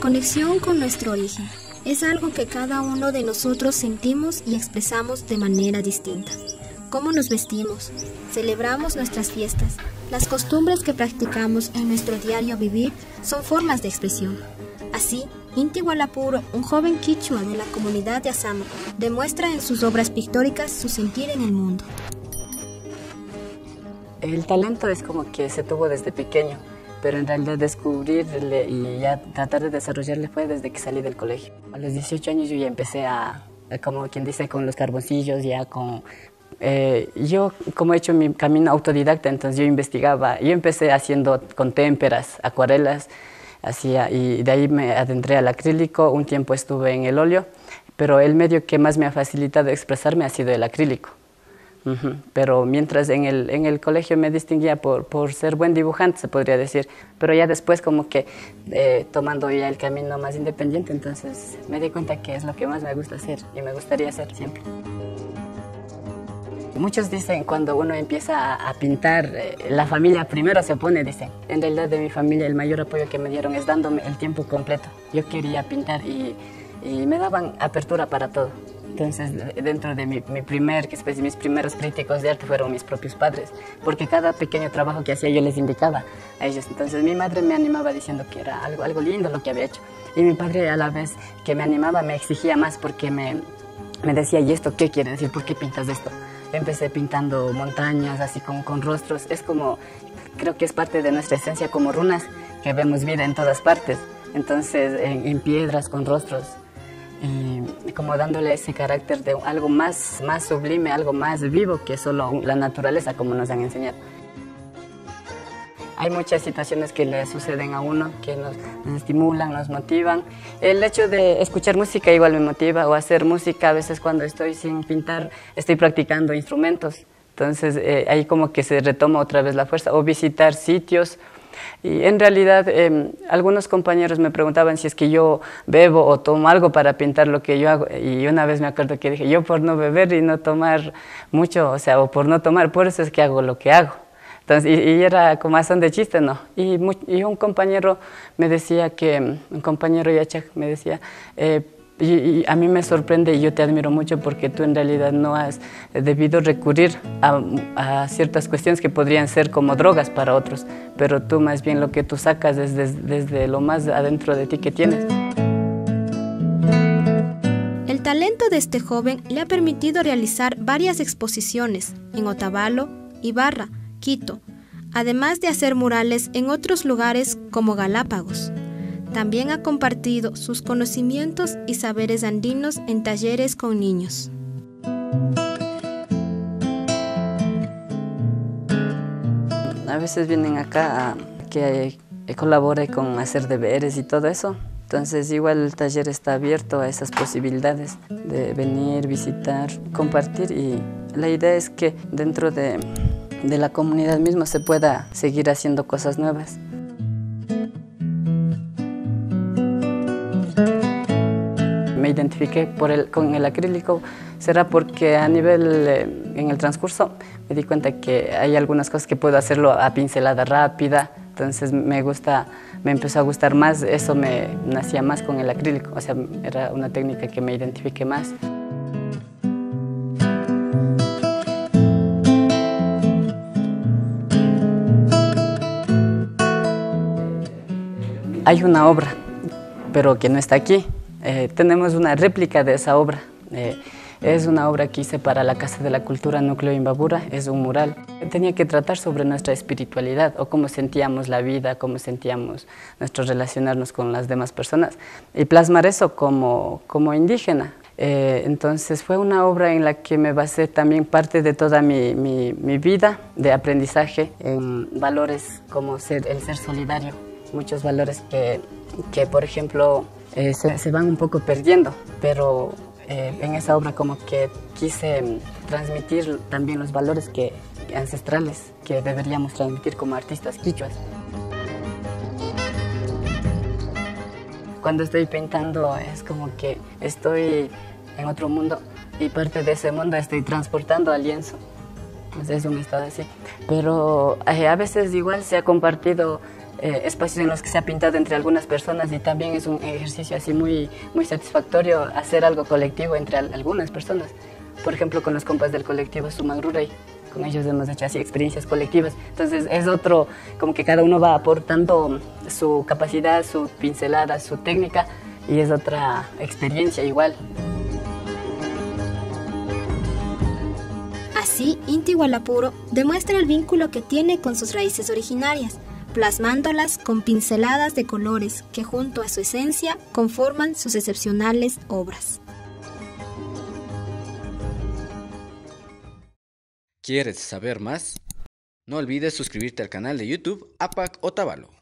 conexión con nuestro origen es algo que cada uno de nosotros sentimos y expresamos de manera distinta. Cómo nos vestimos, celebramos nuestras fiestas, las costumbres que practicamos en nuestro diario vivir son formas de expresión. Así, Inti Gualapuro, un joven quichua de la comunidad de Asama, demuestra en sus obras pictóricas su sentir en el mundo. El talento es como que se tuvo desde pequeño, pero en realidad descubrirle y ya tratar de desarrollarle fue desde que salí del colegio. A los 18 años yo ya empecé como quien dice, con los carboncillos, ya con... yo, como he hecho mi camino autodidacta, entonces yo investigaba, yo empecé haciendo con témperas, acuarelas, y de ahí me adentré al acrílico, un tiempo estuve en el óleo, pero el medio que más me ha facilitado expresarme ha sido el acrílico. Pero mientras en el colegio me distinguía por ser buen dibujante, se podría decir, pero ya después como que tomando ya el camino más independiente, entonces me di cuenta que es lo que más me gusta hacer y me gustaría hacer siempre. Muchos dicen cuando uno empieza a pintar, la familia primero se opone, dicen. En realidad de mi familia el mayor apoyo que me dieron es dándome el tiempo completo. Yo quería pintar y me daban apertura para todo. Entonces, dentro de mis primeros críticos de arte fueron mis propios padres, porque cada pequeño trabajo que hacía yo les indicaba a ellos. Entonces, mi madre me animaba diciendo que era algo lindo lo que había hecho. Y mi padre, a la vez que me animaba, me exigía más porque me decía, ¿y esto qué quiere decir? ¿Por qué pintas esto? Empecé pintando montañas, así con rostros. Es como, creo que es parte de nuestra esencia como runas, que vemos vida en todas partes. Entonces, en piedras, con rostros. Y como dándole ese carácter de algo más sublime, algo más vivo que solo la naturaleza, como nos han enseñado. Hay muchas situaciones que le suceden a uno, que nos estimulan, nos motivan. El hecho de escuchar música igual me motiva, o hacer música. A veces cuando estoy sin pintar, estoy practicando instrumentos. Entonces ahí como que se retoma otra vez la fuerza, o visitar sitios. Y en realidad algunos compañeros me preguntaban si es que yo bebo o tomo algo para pintar lo que yo hago, y una vez me acuerdo que dije, yo por no beber y no tomar mucho, o por no tomar, por eso es que hago lo que hago. Entonces, y era como a son de chiste, ¿no? Y un compañero me decía un compañero Yachak me decía, y a mí me sorprende y yo te admiro mucho porque tú en realidad no has debido recurrir a ciertas cuestiones que podrían ser como drogas para otros, pero tú más bien lo que tú sacas es desde lo más adentro de ti que tienes. El talento de este joven le ha permitido realizar varias exposiciones en Otavalo, Ibarra, Quito, además de hacer murales en otros lugares como Galápagos. También ha compartido sus conocimientos y saberes andinos en talleres con niños. A veces vienen acá que colabore con hacer deberes y todo eso. Entonces igual el taller está abierto a esas posibilidades de venir, visitar, compartir, y la idea es que dentro de la comunidad misma se pueda seguir haciendo cosas nuevas. Me identifiqué con el acrílico, será porque a nivel, en el transcurso, me di cuenta que hay algunas cosas que puedo hacerlo a pincelada rápida, entonces me empezó a gustar más, eso me nacía más con el acrílico, o sea, era una técnica que me identifiqué más. Hay una obra, pero que no está aquí. Tenemos una réplica de esa obra. Es una obra que hice para la Casa de la Cultura Núcleo Imbabura, es un mural. Tenía que tratar sobre nuestra espiritualidad, o cómo sentíamos la vida, cómo sentíamos nuestro relacionarnos con las demás personas, y plasmar eso como indígena. Entonces fue una obra en la que me basé también parte de toda mi vida de aprendizaje en valores como el ser solidario. Muchos valores que por ejemplo, se van un poco perdiendo, pero en esa obra como que quise transmitir también los valores ancestrales que deberíamos transmitir como artistas quichuas. Cuando estoy pintando es como que estoy en otro mundo y parte de ese mundo estoy transportando al lienzo. Pues es un estado así. Pero a veces igual se ha compartido espacios en los que se ha pintado entre algunas personas, y también es un ejercicio así muy, muy satisfactorio hacer algo colectivo entre algunas personas. Por ejemplo, con los compas del colectivo Sumangrurey, con ellos hemos hecho así experiencias colectivas. Entonces es otro, como que cada uno va aportando su capacidad, su pincelada, su técnica, y es otra experiencia igual. Así, Inti Hualapuro demuestra el vínculo que tiene con sus raíces originarias, plasmándolas con pinceladas de colores que junto a su esencia conforman sus excepcionales obras. ¿Quieres saber más? No olvides suscribirte al canal de YouTube APAC Otavalo.